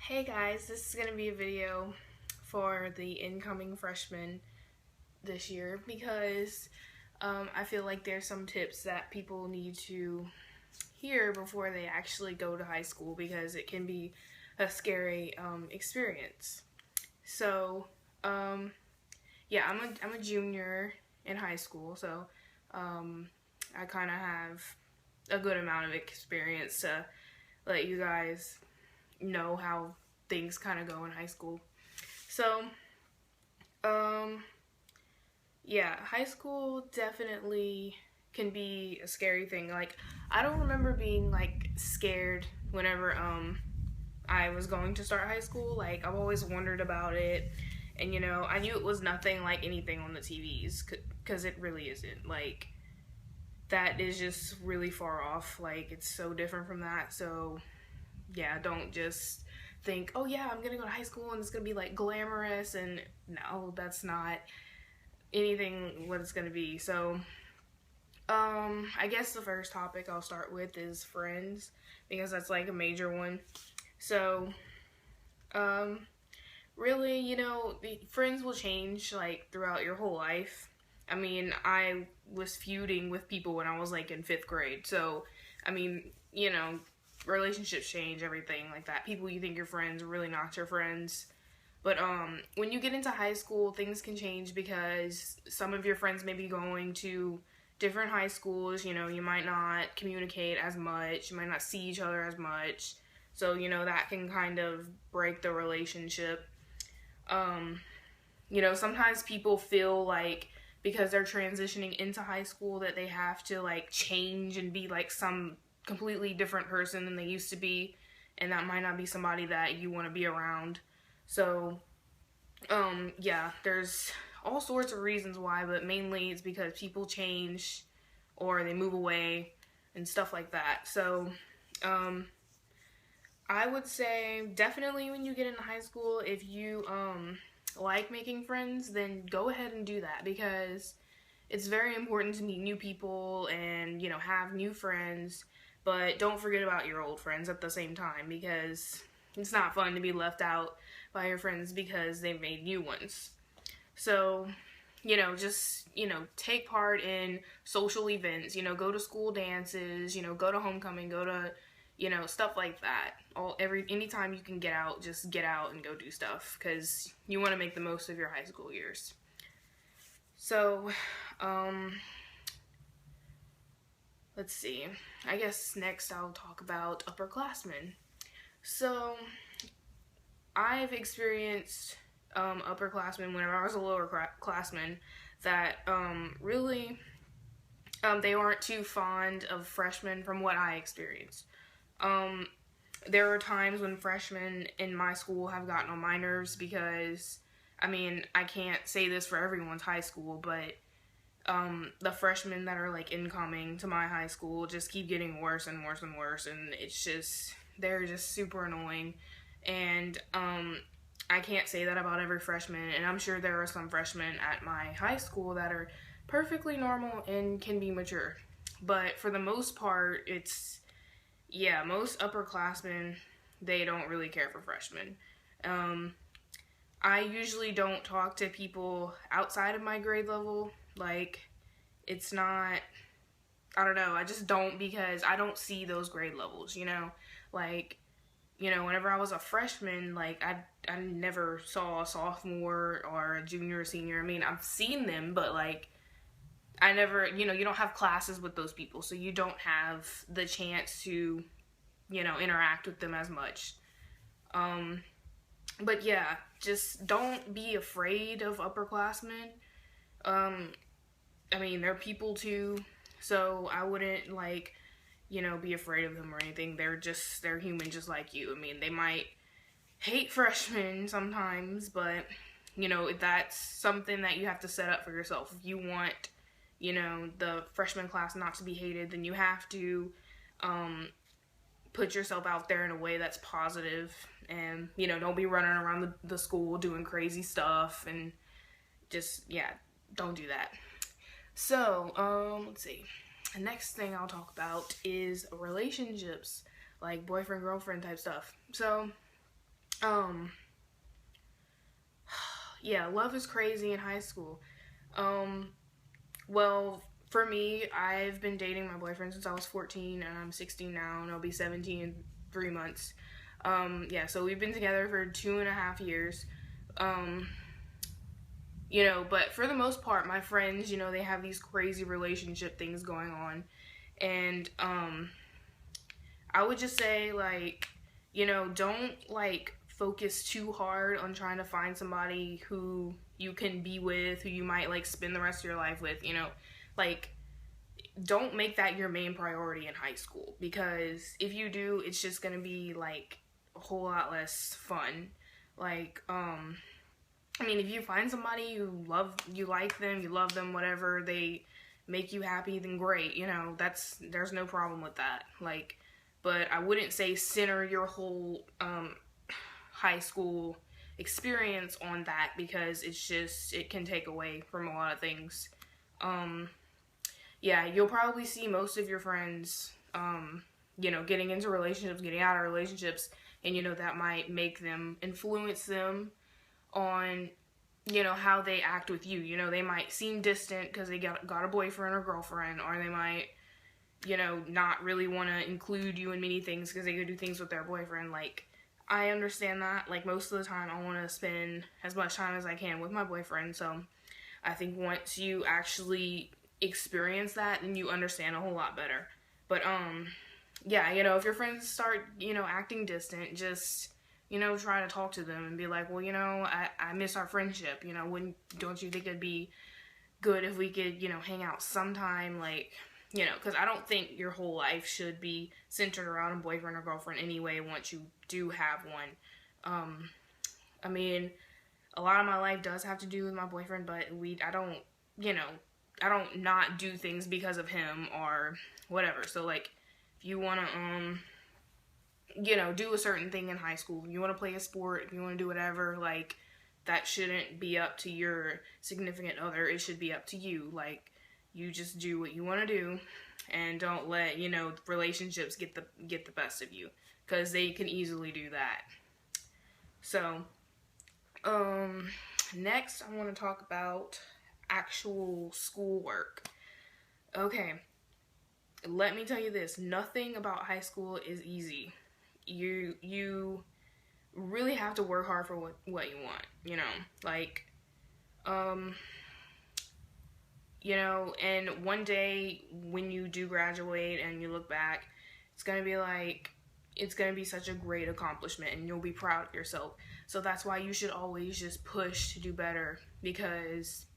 Hey guys, this is going to be a video for the incoming freshmen this year because I feel like there's some tips that people need to hear before they actually go to high school because it can be a scary experience. So, yeah, I'm a junior in high school, so I kind of have a good amount of experience to let you guys know how things kind of go in high school. So, um, yeah, high school definitely can be a scary thing. Like, I don't remember being like scared whenever I was going to start high school. Like, I've always wondered about it, and I knew it was nothing like anything on the TVs because it really isn't. Like, that is just really far off. Like, it's so different from that. So, yeah, don't just think, oh yeah, I'm gonna go to high school and it's gonna be like glamorous, and no, that's not anything what it's gonna be. So, I guess the first topic I'll start with is friends because that's like a major one. So, um, really, the friends will change like throughout your whole life. I mean, I was feuding with people when I was like in fifth grade, so I mean, relationships change, everything like that. People you think you're friends are really not your friends. But when you get into high school, things can change because some of your friends may be going to different high schools. You might not communicate as much. You might not see each other as much. So, that can kind of break the relationship. Um, sometimes people feel like because they're transitioning into high school that they have to like change and be like some completely different person than they used to be, and that might not be somebody that you want to be around. So yeah, there's all sorts of reasons why, but mainly it's because people change or they move away and stuff like that. So I would say definitely when you get into high school, if you like making friends, then go ahead and do that because it's very important to meet new people and have new friends, but don't forget about your old friends at the same time because it's not fun to be left out by your friends because they made new ones. So, just take part in social events, go to school dances, go to homecoming, go to stuff like that. Anytime you can get out, just get out and go do stuff because you want to make the most of your high school years. So, let's see. I guess next I'll talk about upperclassmen. So, I've experienced upperclassmen whenever I was a lower classman that really they aren't too fond of freshmen from what I experienced. Um, there are times when freshmen in my school have gotten on my nerves because, I mean, I can't say this for everyone's high school, but the freshmen that are like incoming to my high school just keep getting worse and worse and worse, and they're just super annoying. And I can't say that about every freshman, and I'm sure there are some freshmen at my high school that are perfectly normal and can be mature. But for the most part, most upperclassmen, they don't really care for freshmen. I usually don't talk to people outside of my grade level. Like, it's not, I don't know, I just don't because I don't see those grade levels, Like, whenever I was a freshman, like, I never saw a sophomore or a junior or senior. I mean, I've seen them, but, like, I never, you don't have classes with those people, so you don't have the chance to, interact with them as much. But yeah, just don't be afraid of upperclassmen. Um, I mean, they're people too, so I wouldn't, like, be afraid of them or anything. They're human just like you. I mean, they might hate freshmen sometimes, but, that's something that you have to set up for yourself. If you want, the freshman class not to be hated, then you have to, put yourself out there in a way that's positive and, don't be running around the school doing crazy stuff and just, yeah, don't do that. So, let's see. The next thing I'll talk about is relationships, like boyfriend, girlfriend type stuff. So, Um, yeah, love is crazy in high school. Um, well, for me, I've been dating my boyfriend since I was 14, and I'm 16 now, and I'll be 17 in 3 months. Yeah, so we've been together for 2.5 years. Um, but for the most part, my friends, they have these crazy relationship things going on. And I would just say, like, don't, like, focus too hard on trying to find somebody who you can be with, who you might, like, spend the rest of your life with, Like, don't make that your main priority in high school, because if you do, it's just gonna be, like, a whole lot less fun. Like, I mean, if you find somebody you like them, you love them, whatever, they make you happy, then great, there's no problem with that. Like, but I wouldn't say center your whole high school experience on that, because it can take away from a lot of things. Yeah, you'll probably see most of your friends, getting into relationships, getting out of relationships, and, that might influence them on, how they act with you. They might seem distant because they got a boyfriend or girlfriend, or they might, not really want to include you in many things because they go do things with their boyfriend. Like, I understand that. Like, most of the time, I want to spend as much time as I can with my boyfriend. So, I think once you actually experience that, then you understand a whole lot better. But, yeah, if your friends start, acting distant, just, try to talk to them and be like, well, I miss our friendship, don't you think it'd be good if we could, hang out sometime, like, because I don't think your whole life should be centered around a boyfriend or girlfriend anyway once you do have one. I mean, a lot of my life does have to do with my boyfriend, but I don't not do things because of him or whatever. So, like, if you want to, do a certain thing in high school, if you want to play a sport, if you want to do whatever, like, that shouldn't be up to your significant other. It should be up to you. Like, you just do what you want to do, and don't let, relationships get the best of you, because they can easily do that. So, next I want to talk about actual schoolwork. Okay, let me tell you this, nothing about high school is easy. You really have to work hard for what you want, like, and one day when you do graduate and you look back, it's going to be such a great accomplishment, and you'll be proud of yourself. So that's why you should always just push to do better, because,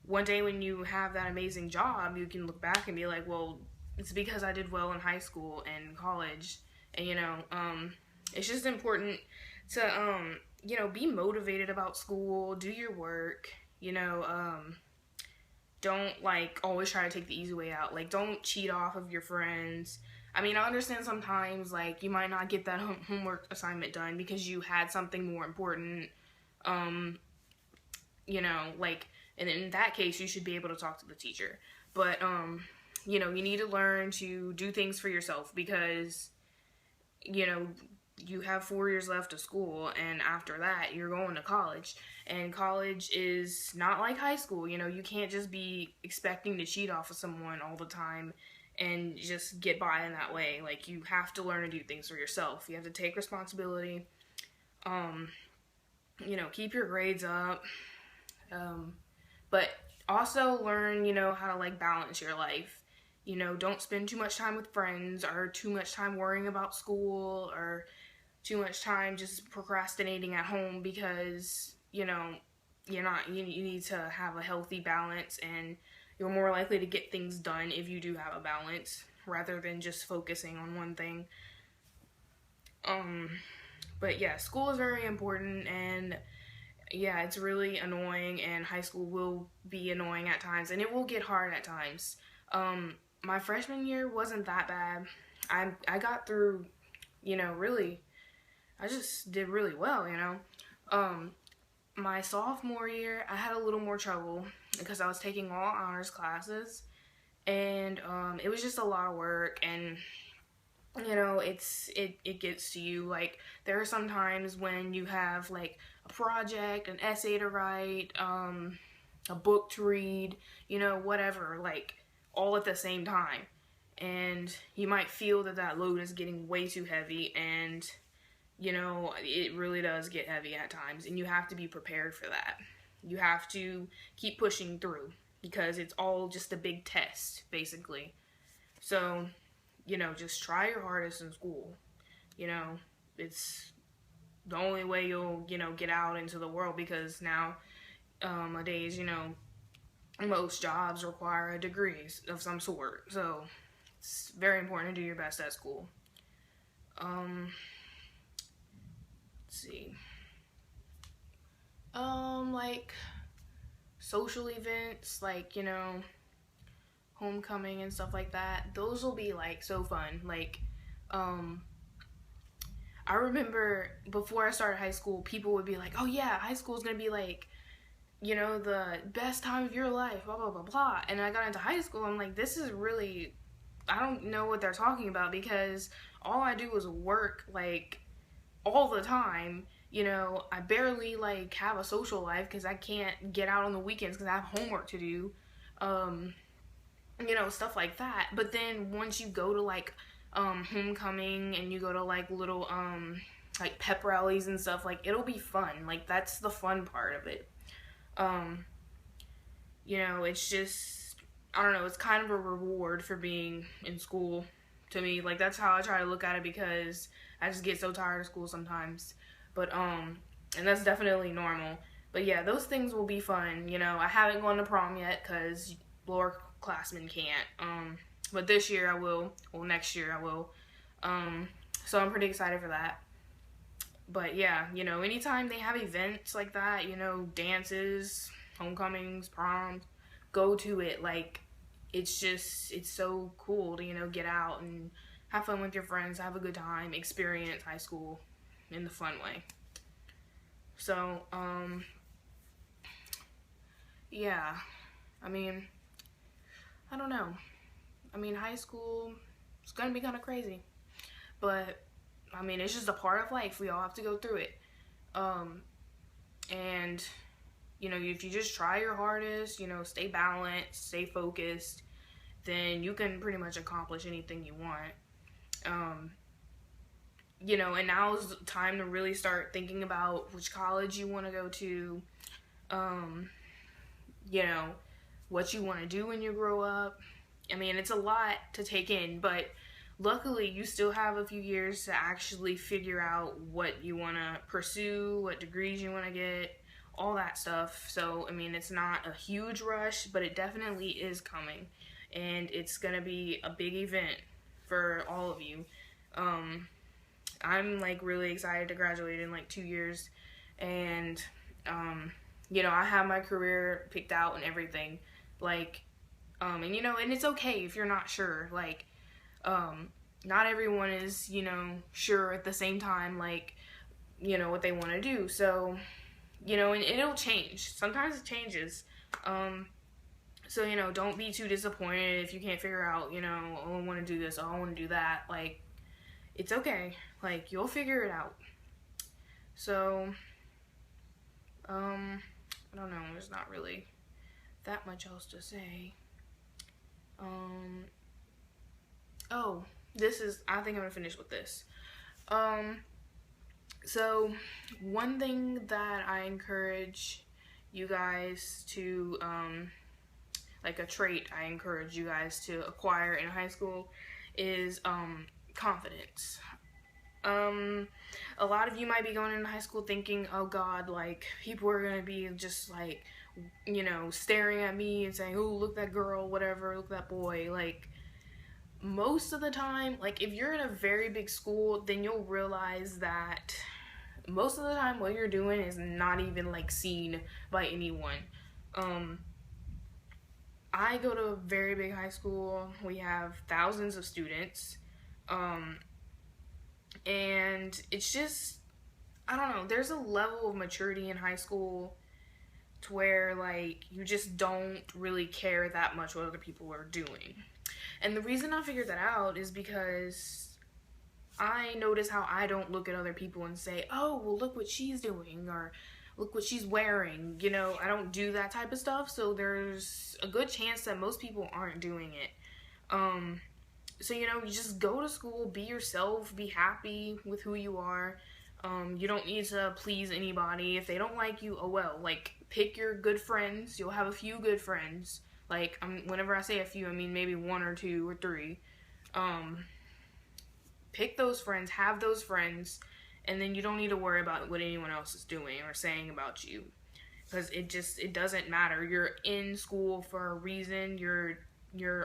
one day when you have that amazing job, you can look back and be like, well, it's because I did well in high school and college. And, it's just important to, be motivated about school, do your work, don't, like, always try to take the easy way out. Like, don't cheat off of your friends. I mean, I understand sometimes, like, you might not get that homework assignment done because you had something more important, like, and in that case, you should be able to talk to the teacher. But, you need to learn to do things for yourself, because, you have 4 years left of school, and after that, you're going to college. And college is not like high school. You can't just be expecting to cheat off of someone all the time and just get by in that way. Like, you have to learn to do things for yourself. You have to take responsibility. Keep your grades up. But also learn, how to, like, balance your life. Don't spend too much time with friends, or too much time worrying about school, or too much time just procrastinating at home, because, you need to have a healthy balance, and you're more likely to get things done if you do have a balance, rather than just focusing on one thing. But yeah, school is very important, and yeah, it's really annoying, and high school will be annoying at times, and it will get hard at times. My freshman year wasn't that bad. I got through, really, I just did really well, My sophomore year, I had a little more trouble because I was taking all honors classes, and it was just a lot of work, and you know, it gets to you. Like, there are some times when you have like a project, an essay to write, a book to read, you know, whatever, like all at the same time. And you might feel that that load is getting way too heavy, and you know, it really does get heavy at times, and you have to be prepared for that. You have to keep pushing through because it's all just a big test, basically. So, you know, just try your hardest in school. You know, it's the only way you'll, you know, get out into the world, because nowadays, you know, most jobs require a degree of some sort. So it's very important to do your best at school. Let's see. Like social events, like, you know, homecoming and stuff like that. Those will be like so fun. Like, I remember before I started high school, people would be like, "Oh yeah, high school is gonna be like, you know, the best time of your life, blah blah blah blah." And I got into high school, I'm like, this is really, I don't know what they're talking about, because all I do is work like all the time. You know, I barely like have a social life because I can't get out on the weekends because I have homework to do. You know, stuff like that. But then once you go to like homecoming, and you go to like little like pep rallies and stuff, like it'll be fun. Like that's the fun part of it. You know, it's just, I don't know, it's kind of a reward for being in school to me. Like that's how I try to look at it, because I just get so tired of school sometimes. But and that's definitely normal. But yeah, those things will be fun. You know, I haven't gone to prom yet because lowerclassmen can't. But this year I will. Well, next year I will. So I'm pretty excited for that. But yeah, you know, anytime they have events like that, you know, dances, homecomings, proms, go to it. Like, it's just, it's so cool to, you know, get out and have fun with your friends, have a good time, experience high school in the fun way. So, yeah, I mean, I don't know. I mean, high school is gonna be kind of crazy, but I mean, it's just a part of life. We all have to go through it. And you know, if you just try your hardest, you know, stay balanced, stay focused, then you can pretty much accomplish anything you want. You know, and now's the time to really start thinking about which college you want to go to. You know, what you want to do when you grow up. I mean, it's a lot to take in, but luckily you still have a few years to actually figure out what you want to pursue, what degrees you want to get, all that stuff. So, I mean, it's not a huge rush, but it definitely is coming, and it's going to be a big event for all of you. I'm like really excited to graduate in like 2 years, and you know, I have my career picked out and everything, like, and you know, and it's okay if you're not sure, like, not everyone is, you know, sure at the same time, like, you know, what they want to do. So, you know, and it'll change. Sometimes it changes. So, you know, don't be too disappointed if you can't figure out, you know, oh, I want to do this, oh, I want to do that. Like, it's okay. Like, you'll figure it out. So, I don't know. There's not really that much else to say. Oh, this is, I think I'm gonna finish with this. So one thing that I encourage you guys to, like a trait I encourage you guys to acquire in high school is, confidence. A lot of you might be going into high school thinking, oh God, like, people are gonna be just like, you know, staring at me and saying, oh, look that girl, whatever, look that boy. Like, most of the time, like, if you're in a very big school, then you'll realize that most of the time what you're doing is not even like seen by anyone. I go to a very big high school. We have thousands of students. And it's just, I don't know, there's a level of maturity in high school to where, like, you just don't really care that much what other people are doing. And the reason I figured that out is because I notice how I don't look at other people and say, oh, well, look what she's doing, or look what she's wearing. You know, I don't do that type of stuff, so there's a good chance that most people aren't doing it. So, you know, you just go to school, be yourself, be happy with who you are. You don't need to please anybody. If they don't like you, oh well. Like, pick your good friends. You'll have a few good friends. Like, whenever I say a few, I mean maybe one or two or three. Pick those friends, have those friends, and then you don't need to worry about what anyone else is doing or saying about you. Because it doesn't matter. You're in school for a reason. You're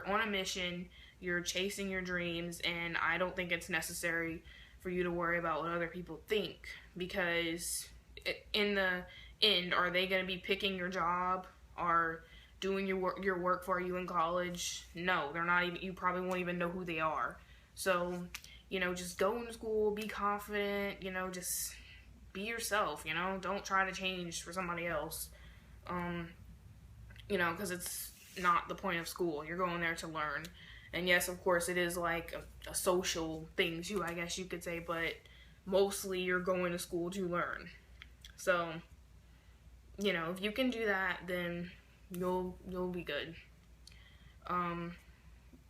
on a mission. You're chasing your dreams, and I don't think it's necessary for you to worry about what other people think, because in the end, are they going to be picking your job or doing your work for you in college? No, they're not even. You probably won't even know who they are. So, you know, just go into school, be confident, you know, just be yourself, you know, don't try to change for somebody else. You know, because it's not the point of school. You're going there to learn. And yes, of course, it is like a social thing too, I guess you could say, but mostly you're going to school to learn. So, you know, if you can do that, then you'll be good.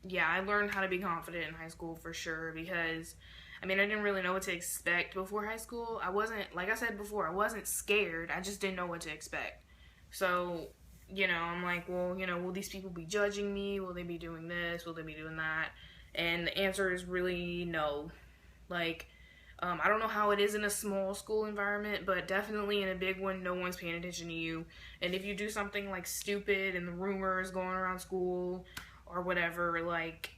Yeah, I learned how to be confident in high school for sure, because I mean, I didn't really know what to expect before high school. I wasn't, like I said before, I wasn't scared. I just didn't know what to expect. So, you know, I'm like, well, you know, will these people be judging me? Will they be doing this? Will they be doing that? And the answer is really no. Like, I don't know how it is in a small school environment, but definitely in a big one, no one's paying attention to you. And if you do something like stupid and the rumors going around school or whatever, like,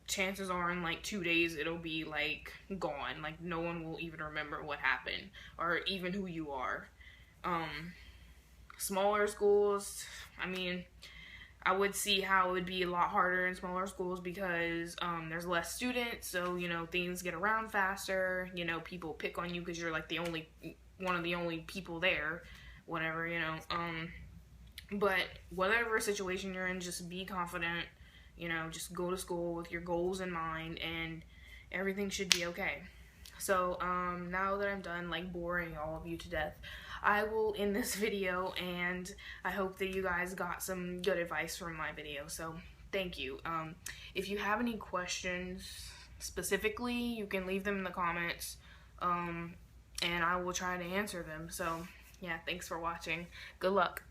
chances are in like 2 days it'll be like gone. Like, no one will even remember what happened or even who you are. Smaller schools, I mean, I would see how it would be a lot harder in smaller schools because there's less students, so, you know, things get around faster. You know, people pick on you because you're like one of the only people there, whatever, you know. But whatever situation you're in, just be confident. You know, just go to school with your goals in mind, and everything should be okay. So, now that I'm done, like, boring all of you to death, I will end this video, and I hope that you guys got some good advice from my video. So, thank you. If you have any questions specifically, you can leave them in the comments, and I will try to answer them. So, yeah, thanks for watching. Good luck.